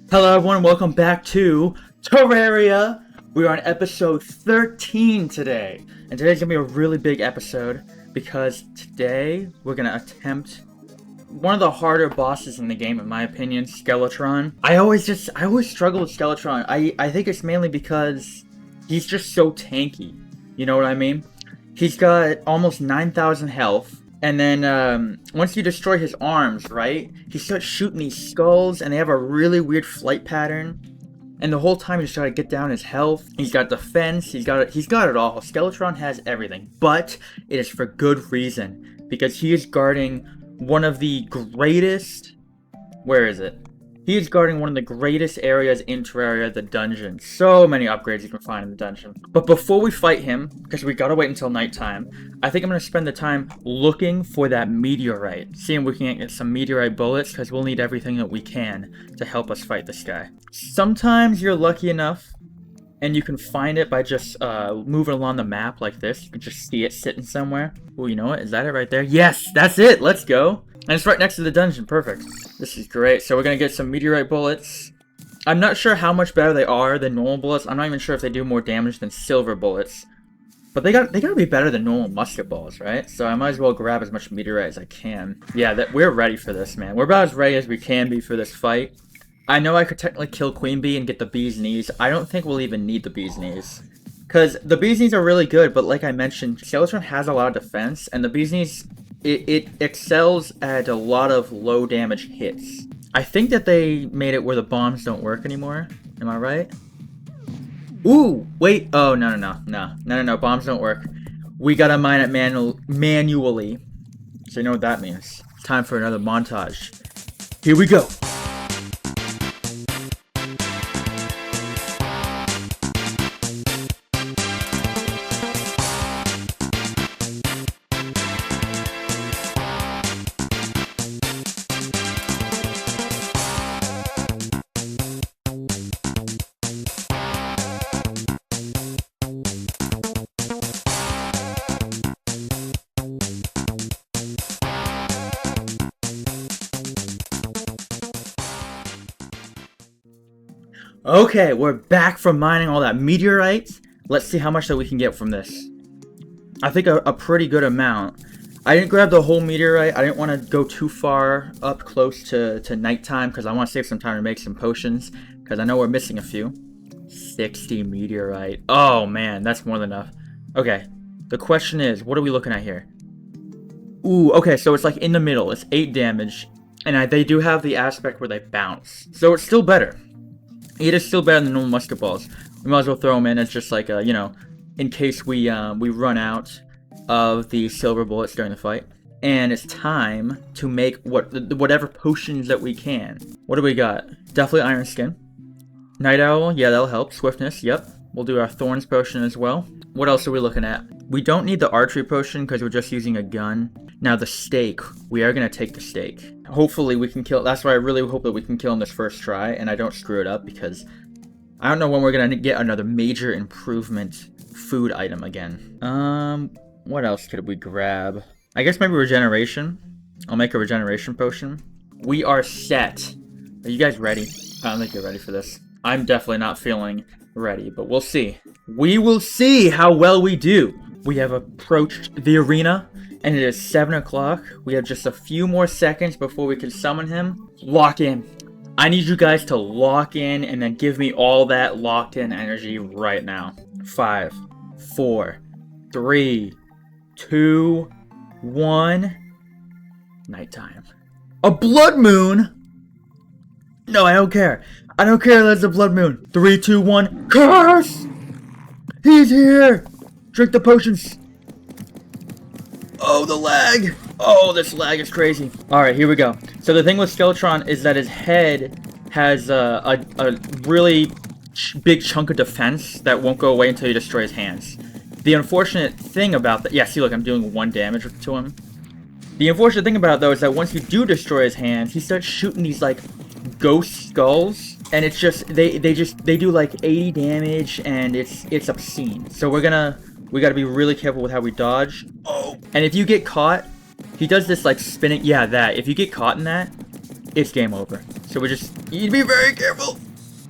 Hello everyone, welcome back to Terraria! We're on episode 13 today. And today's gonna be a really big episode because today we're gonna attempt one of the harder bosses in the game, in my opinion, Skeletron. I always struggle with Skeletron. I think it's mainly because he's just so tanky. You know what I mean? He's got almost 9,000 health. And then, once you destroy his arms, right, he starts shooting these skulls, and they have a really weird flight pattern. And the whole time he's trying to get down his health. He's got defense, he's got it all. Skeletron has everything. But it is for good reason. Because he is guarding one of the greatest... Where is it? He is guarding one of the greatest areas in Terraria, the dungeon. So many upgrades you can find in the dungeon. But before we fight him, because we gotta wait until nighttime, I think I'm gonna spend the time looking for that meteorite. Seeing if we can get some meteorite bullets, because we'll need everything that we can to help us fight this guy. Sometimes you're lucky enough, and you can find it by just moving along the map like this. You can just see it sitting somewhere. Oh, you know what? Is that it right there? Yes, that's it! Let's go! And it's right next to the dungeon. Perfect. This is great. So we're going to get some meteorite bullets. I'm not sure how much better they are than normal bullets. I'm not even sure if they do more damage than silver bullets. But they gotta be better than normal musket balls, right? So I might as well grab as much meteorite as I can. Yeah, we're ready for this, man. We're about as ready as we can be for this fight. I know I could technically kill Queen Bee and get the bee's knees. I don't think we'll even need the bee's knees. Because the bee's knees are really good, but like I mentioned, Skeletron has a lot of defense, and the bee's knees... It excels at a lot of low damage hits. I think that they made it where the bombs don't work anymore. Am I right? Ooh, wait. Oh, no. Bombs don't work. We gotta mine it manually. So you know what that means. It's time for another montage. Here we go. Okay, we're back from mining all that meteorite. Let's see how much that we can get from this. I think a pretty good amount. I didn't grab the whole meteorite. I didn't want to go too far up close to nighttime because I want to save some time to make some potions because I know we're missing a few. 60 meteorite. Oh man, that's more than enough. Okay, the question is, what are we looking at here? Ooh, okay, so it's like in the middle. It's 8 damage, and they do have the aspect where they bounce. So it's still better. It is still better than normal musket balls. We might as well throw them in as just like a, you know, in case we run out of the silver bullets during the fight. And it's time to make whatever potions that we can. What do we got? Definitely Iron Skin. Night Owl, yeah, that'll help. Swiftness, yep. We'll do our Thorns potion as well. What else are we looking at? We don't need the archery potion because we're just using a gun. Now the stake, we are going to take the stake. Hopefully we can kill, that's why I really hope that we can kill him this first try and I don't screw it up because I don't know when we're going to get another major improvement food item again. What else could we grab? I guess maybe regeneration. I'll make a regeneration potion. We are set. Are you guys ready? I don't think you're ready for this. I'm definitely not feeling ready, but we'll see. We will see how well we do. We have approached the arena, and it is 7 o'clock. We have just a few more seconds before we can summon him. Lock in. I need you guys to lock in and then give me all that locked in energy right now. 5, 4, 3, 2, 1. Nighttime. A blood moon? No, I don't care. I don't care that it's a blood moon. 3, 2, 1. Curse! He's here! Drink the potions. Oh, the lag. Oh, this lag is crazy. Alright, here we go. So the thing with Skeletron is that his head has a really big chunk of defense that won't go away until you destroy his hands. The unfortunate thing about that... Yeah, see, look, I'm doing 1 damage to him. The unfortunate thing about it, though, is that once you do destroy his hands, he starts shooting these, like, ghost skulls. And it's just... They do, like, 80 damage, and it's obscene. So we gotta be really careful with how we dodge. Oh! And if you get caught, he does this, like, spinning... Yeah, that. If you get caught in that, it's game over. So we just need to be very careful.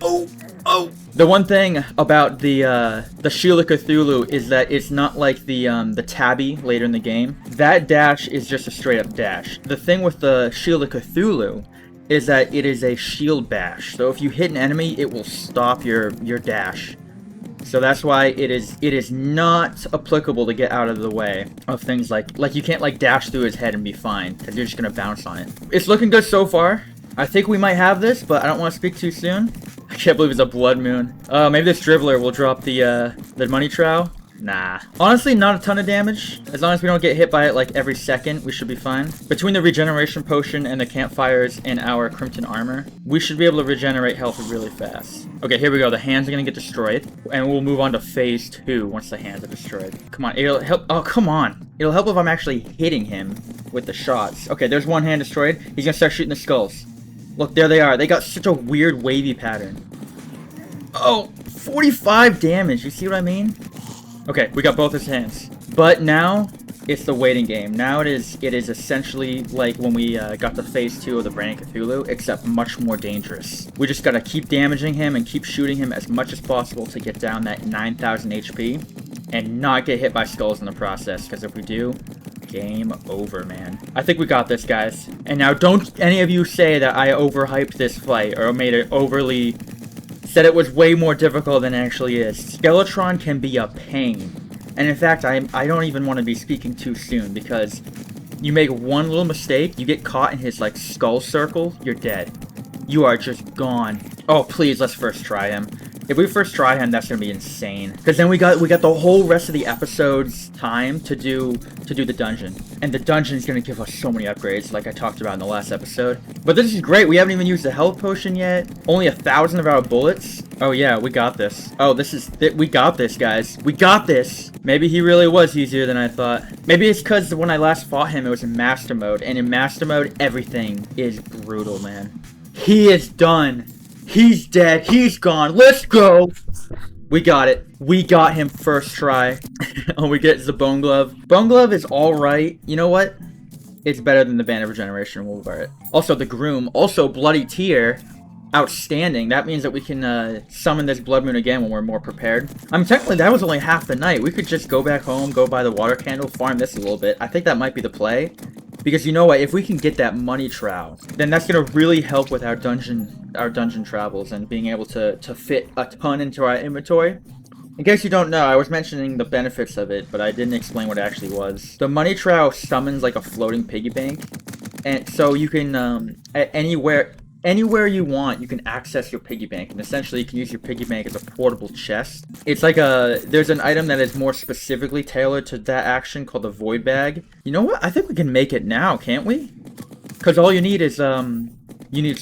Oh, oh. The one thing about the Shield of Cthulhu is that it's not like the Tabby later in the game. That dash is just a straight up dash. The thing with the Shield of Cthulhu is that it is a shield bash. So if you hit an enemy, it will stop your dash. So that's why it is not applicable to get out of the way of things like you can't like dash through his head and be fine because you're just gonna bounce on it. It's looking good so far. I think we might have this, but I don't want to speak too soon. I can't believe it's a blood moon. Maybe this dribbler will drop the money trowel. Nah. Honestly, not a ton of damage. As long as we don't get hit by it like every second, we should be fine. Between the regeneration potion and the campfires and our crimson armor, we should be able to regenerate health really fast. Okay, here we go. The hands are gonna get destroyed, and we'll move on to phase 2 once the hands are destroyed. Come on, it'll help. Oh, come on. It'll help if I'm actually hitting him with the shots. Okay, there's one hand destroyed. He's gonna start shooting the skulls. Look, there they are. They got such a weird wavy pattern. Oh, 45 damage. You see what I mean? Okay, we got both his hands. But now, it's the waiting game. Now it is essentially like when we got to phase 2 of the Brain of Cthulhu, except much more dangerous. We just gotta keep damaging him and keep shooting him as much as possible to get down that 9,000 HP and not get hit by skulls in the process, because if we do, game over, man. I think we got this, guys. And now don't any of you say that I overhyped this fight or made it overly... said it was way more difficult than it actually is. Skeletron can be a pain. And in fact, I don't even want to be speaking too soon, because you make one little mistake, you get caught in his like skull circle, you're dead. You are just gone. Oh, please, let's first try him. If we first try him, that's gonna be insane. Because then we got the whole rest of the episode's time to do the dungeon, and the dungeon is gonna give us so many upgrades, like I talked about in the last episode. But this is great. We haven't even used the health potion yet. Only 1,000 of our bullets. Oh yeah, we got this. Oh, we got this, guys. We got this. Maybe he really was easier than I thought. Maybe it's because when I last fought him, it was in master mode, and in master mode, everything is brutal, man. He is done. He's dead. He's gone. Let's go. We got it. We got him first try. Oh, we get the Bone Glove. Bone Glove is alright. You know what? It's better than the Band of Regeneration. We'll wear it. Also, the Groom. Also, Bloody Tear. Outstanding. That means that we can summon this Blood Moon again when we're more prepared. I mean, technically, that was only half the night. We could just go back home, go buy the water candle, farm this a little bit. I think that might be the play. Because you know what, if we can get that money trowel, then that's going to really help with our dungeon travels and being able to fit a ton into our inventory. In case you don't know, I was mentioning the benefits of it, but I didn't explain what it actually was. The money trowel summons like a floating piggy bank, and so you can, anywhere you want, you can access your piggy bank, and essentially you can use your piggy bank as a portable chest. It's like there's an item that is more specifically tailored to that action called the Void Bag. You know what? I think we can make it now, can't we? Because all you need is, you need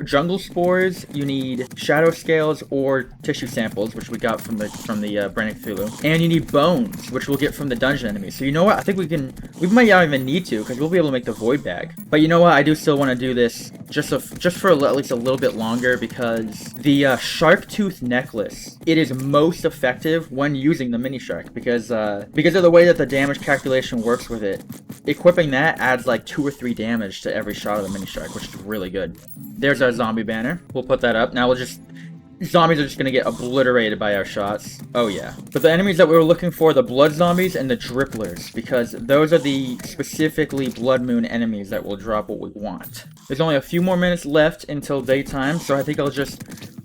jungle spores, you need shadow scales or tissue samples, which we got from the Brain of Cthulhu, and you need bones, which we'll get from the dungeon enemies. So you know what? I think we might not even need to, because we'll be able to make the void bag. But you know what? I do still want to do this just for at least a little bit longer, because the shark tooth necklace, it is most effective when using the mini shark, because of the way that the damage calculation works with it. Equipping that adds like 2 or 3 damage to every shot of the mini shark, which is really good. There's our zombie banner. We'll put that up. Now zombies are just gonna get obliterated by our shots. Oh yeah. But the enemies that we were looking for, the blood zombies and the dripplers, because those are the specifically blood moon enemies that will drop what we want. There's only a few more minutes left until daytime, so I think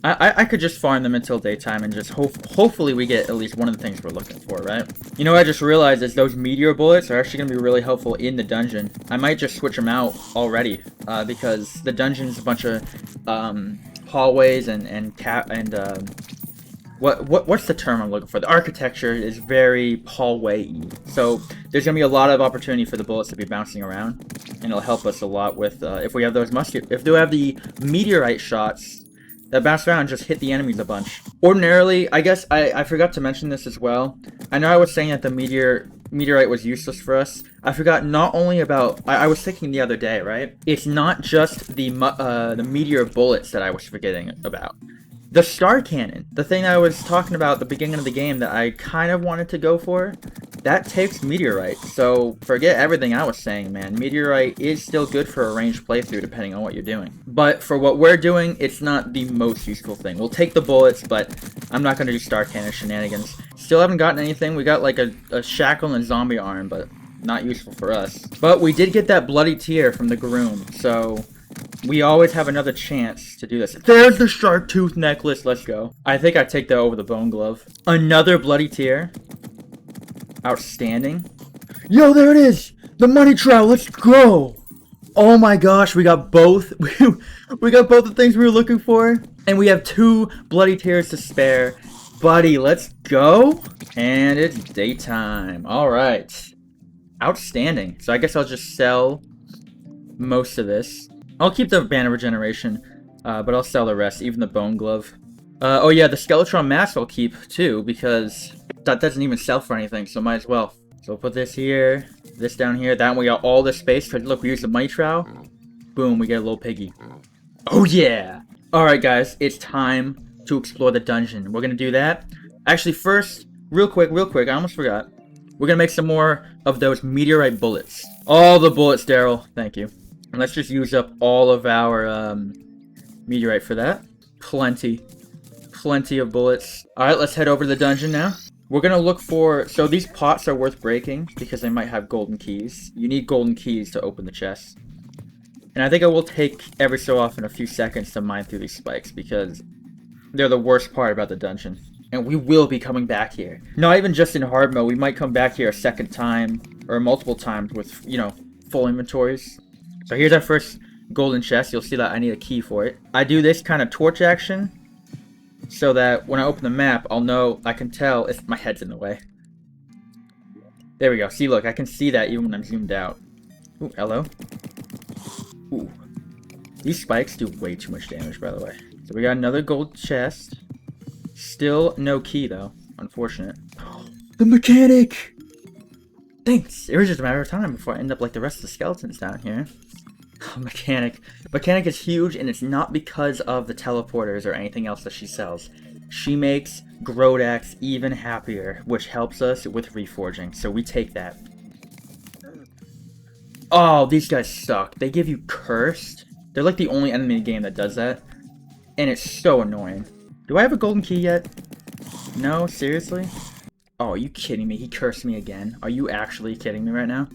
I could just farm them until daytime and just hopefully we get at least one of the things we're looking for, right? You know what I just realized is those meteor bullets are actually going to be really helpful in the dungeon. I might just switch them out already, because the dungeon's a bunch of hallways what's the term I'm looking for? The architecture is very hallway-y. So there's gonna be a lot of opportunity for the bullets to be bouncing around, and it'll help us a lot with if we have those if we have the meteorite shots that bounce around and just hit the enemies a bunch. Ordinarily, I guess I forgot to mention this as well. I know I was saying that the meteorite was useless for us. I forgot not only about... I was thinking the other day, right? It's not just the meteor bullets that I was forgetting about. The star cannon, the thing that I was talking about at the beginning of the game that I kind of wanted to go for, that takes meteorite. So forget everything I was saying, man. Meteorite is still good for a ranged playthrough depending on what you're doing. But for what we're doing, it's not the most useful thing. We'll take the bullets, but I'm not going to do Star Cannon shenanigans. Still haven't gotten anything. We got like a shackle and zombie arm, but not useful for us. But we did get that bloody tear from the groom, so we always have another chance to do this. There's the shark tooth necklace. Let's go. I think I take that over the bone glove. Another bloody tear. Outstanding. Yo, there it is! The money trout, let's go! Oh my gosh, we got both. We got both the things we were looking for. And we have 2 bloody tears to spare. Buddy, let's go! And it's daytime. Alright. Outstanding. So I guess I'll just sell most of this. I'll keep the band of regeneration, but I'll sell the rest, even the bone glove. Oh yeah, the Skeletron mask I'll keep too, because that doesn't even sell for anything, so might as well. So we'll put this here, this down here, that way we got all this space, because look, we use the money trowel. Boom, we get a little piggy. Oh yeah! Alright guys, it's time to explore the dungeon. We're gonna do that. Actually first, real quick, I almost forgot. We're gonna make some more of those meteorite bullets. All the bullets, Daryl. Thank you. And let's just use up all of our meteorite for that. Plenty of bullets. Alright, let's head over to the dungeon now. We're gonna look for... So these pots are worth breaking because they might have golden keys. You need golden keys to open the chest. And I think it will take every so often a few seconds to mine through these spikes because they're the worst part about the dungeon. And we will be coming back here. Not even just in hard mode, we might come back here a second time or multiple times with, you know, full inventories. So here's our first golden chest. You'll see that I need a key for it. I do this kind of torch action so that when I open the map, I'll know, I can tell if my head's in the way. There we go. See, look, I can see that even when I'm zoomed out. Ooh, hello. Ooh. These spikes do way too much damage, by the way. So we got another gold chest. Still no key, though. Unfortunate. The mechanic! Thanks! It was just a matter of time before I end up like the rest of the skeletons down here. Mechanic. Mechanic is huge, and it's not because of the teleporters or anything else that she sells. She makes Grodax even happier, which helps us with reforging, so we take that. Oh, these guys suck. They give you Cursed. They're like the only enemy in the game that does that, and it's so annoying. Do I have a golden key yet? No? Seriously? Oh, are you kidding me? He cursed me again. Are you actually kidding me right now?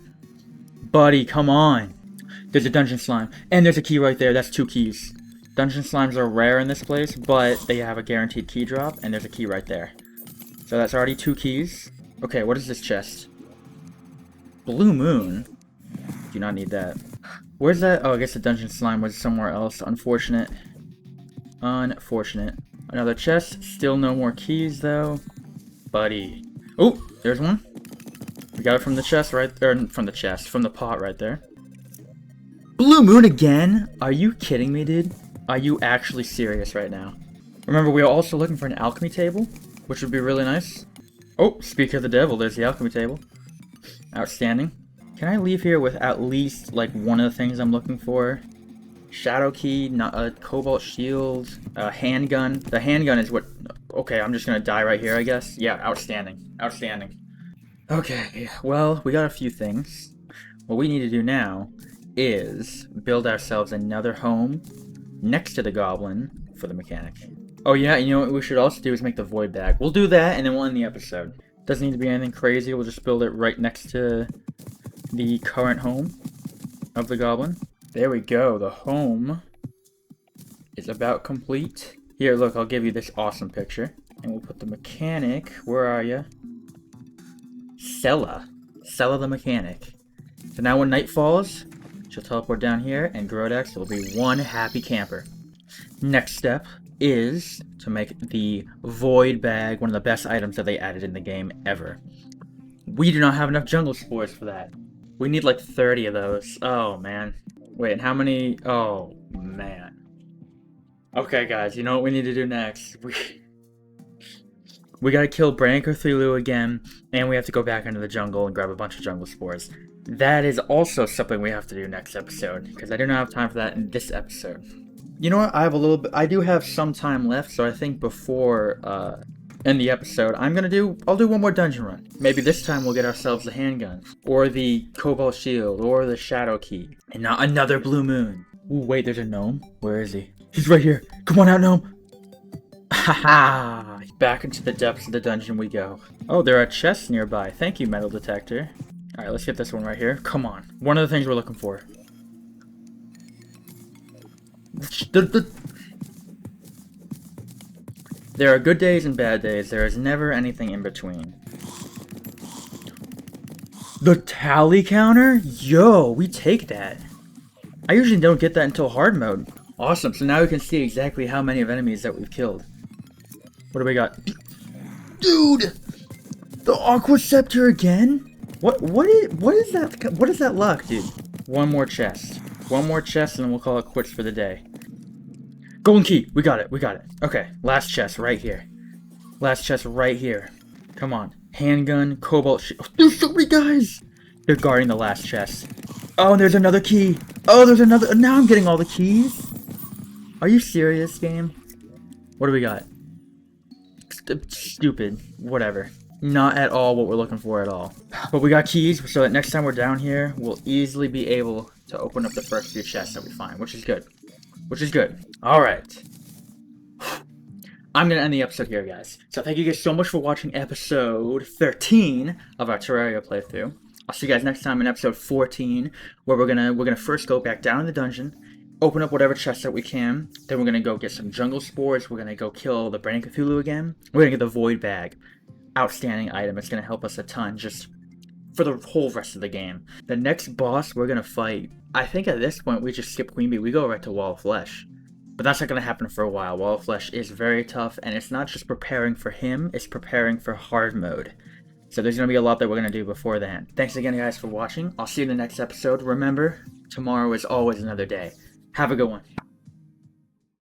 Buddy, come on. There's a dungeon slime. And there's a key right there. That's 2 keys. Dungeon slimes are rare in this place, but they have a guaranteed key drop, and there's a key right there. So that's already 2 keys. Okay, what is this chest? Blue Moon? Do not need that. Where's that? Oh, I guess the dungeon slime was somewhere else. Unfortunate. Unfortunate. Another chest. Still no more keys, though. Buddy. Oh, there's one. We got it from the chest right there. From the chest. From the pot right there. Blue Moon again? Are you kidding me, dude? Are you actually serious right now? Remember, we are also looking for an alchemy table, which would be really nice. Oh, speak of the devil, there's the alchemy table. Outstanding. Can I leave here with at least, like, one of the things I'm looking for? Shadow key, not a cobalt shield, a handgun. The handgun is what... Okay, I'm just gonna die right here, I guess. Yeah, outstanding. Outstanding. Okay, well, we got a few things. What we need to do now is build ourselves another home next to the goblin for the mechanic. Oh yeah, you know what we should also do is make the void bag. We'll do that and then we'll end the episode. Doesn't need to be anything crazy, we'll just build it right next to the current home of the goblin. There we go, the home is about complete. Here, look, I'll give you this awesome picture. And we'll put the mechanic, where are you? Sella the mechanic. So now when night falls, she'll teleport down here, and Grodax will be one happy camper. Next step is to make the void bag one of the best items that they added in the game ever. We do not have enough jungle spores for that. We need like 30 of those. Oh, man. Wait, and how many? Oh, man. Okay, guys, you know what we need to do next? We gotta kill Bran Cthulhu again, and we have to go back into the jungle and grab a bunch of jungle spores. That is also something we have to do next episode, because I do not have time for that in this episode. You know what? I do have some time left, so I think before end the episode, I'll do one more dungeon run. Maybe this time we'll get ourselves the handgun, or the cobalt shield, or the shadow key, and not another blue moon. Ooh, wait, there's a gnome? Where is he? He's right here. Come on out, gnome. Haha! Back into the depths of the dungeon we go. Oh, there are chests nearby. Thank you, metal detector. Alright, let's get this one right here. Come on. One of the things we're looking for. There are good days and bad days. There is never anything in between. The tally counter? Yo, we take that. I usually don't get that until hard mode. Awesome, so now we can see exactly how many of enemies that we've killed. What do we got? Dude! The Aqua Scepter again? What is that luck, dude? One more chest. One more chest and then we'll call it quits for the day. Golden key! We got it, we got it. Okay, last chest right here. Last chest right here. Come on. Handgun, cobalt shield. Oh, there's so many guys! They're guarding the last chest. Oh, and there's another key. Oh, there's another. Now I'm getting all the keys. Are you serious, game? What do we got? Stupid. Whatever. Not at all what we're looking for at all. But we got keys, so that next time we're down here, we'll easily be able to open up the first few chests that we find, which is good. Which is good. Alright. I'm going to end the episode here, guys. So thank you guys so much for watching episode 13 of our Terraria playthrough. I'll see you guys next time in episode 14, where we're gonna first go back down in the dungeon, open up whatever chest that we can, then we're gonna go get some jungle spores, we're gonna go kill the Brain Cthulhu again, we're gonna get the Void Bag. Outstanding item, it's gonna help us a ton just for the whole rest of the game. The next boss we're gonna fight, I think at this point we just skip Queen Bee, we go right to Wall of Flesh. But that's not gonna happen for a while. Wall of Flesh is very tough, and it's not just preparing for him, it's preparing for hard mode. So there's going to be a lot that we're going to do before then. Thanks again, guys, for watching. I'll see you in the next episode. Remember, tomorrow is always another day. Have a good one.